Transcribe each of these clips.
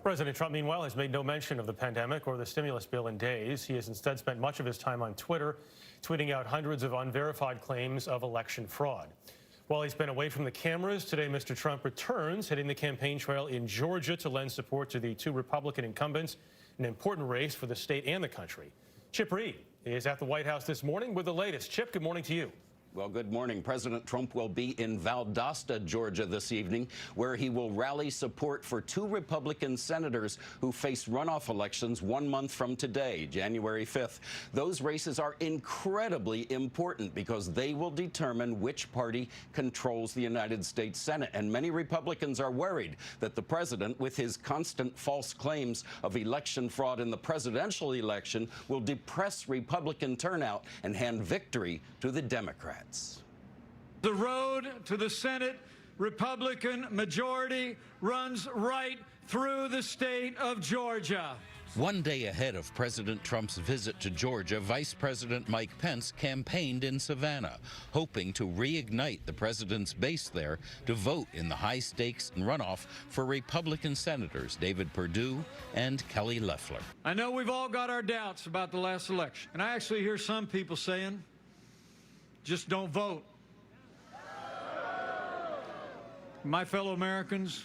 President Trump, meanwhile, has made no mention of the pandemic or the stimulus bill in days. He has instead spent much of his time on Twitter, tweeting out hundreds of unverified claims of election fraud. While he's been away from the cameras, today Mr. Trump returns, hitting the campaign trail in Georgia to lend support to the two Republican incumbents, an important race for the state and the country. Chip Reid is at the White House this morning with the latest. Chip, good morning to you. Well, good morning. President Trump will be in Valdosta, Georgia this evening, where he will rally support for two Republican senators who face runoff elections 1 month from today, January 5th. Those races are incredibly important because they will determine which party controls the United States Senate. And many Republicans are worried that the president, with his constant false claims of election fraud in the presidential election, will depress Republican turnout and hand victory to the Democrats. The road to the Senate Republican majority runs right through the state of Georgia. One day ahead of President Trump's visit to Georgia, Vice President Mike Pence campaigned in Savannah, hoping to reignite the president's base there to vote in the high-stakes runoff for Republican Senators David Perdue and Kelly Loeffler. I know we've all got our doubts about the last election, and I actually hear some people saying, just don't vote. My fellow Americans,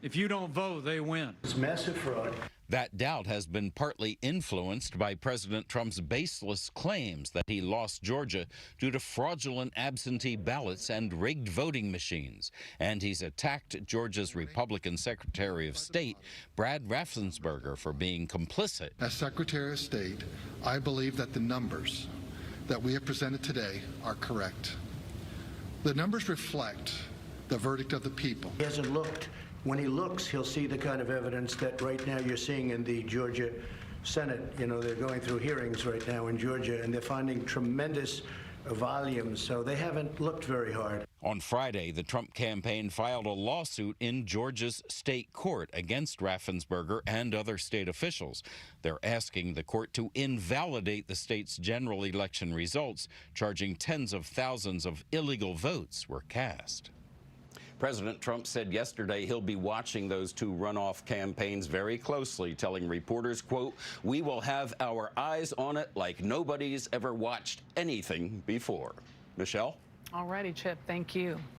if you don't vote, they win. It's massive fraud. That doubt has been partly influenced by President Trump's baseless claims that he lost Georgia due to fraudulent absentee ballots and rigged voting machines. And he's attacked Georgia's Republican Secretary of State, Brad Raffensperger, for being complicit. As Secretary of State, I believe that the numbers that we have presented today are correct. The numbers reflect the verdict of the people. He hasn't looked. When he looks, he'll see the kind of evidence that right now you're seeing in the Georgia Senate. You know, they're going through hearings right now in Georgia, and they're finding tremendous volumes, so they haven't looked very hard. On Friday, the Trump campaign filed a lawsuit in Georgia's state court against Raffensperger and other state officials. They're asking the court to invalidate the state's general election results, charging tens of thousands of illegal votes were cast. President Trump said yesterday he'll be watching those two runoff campaigns very closely, telling reporters, quote, "We will have our eyes on it like nobody's ever watched anything before." Michelle? All righty, Chip. Thank you.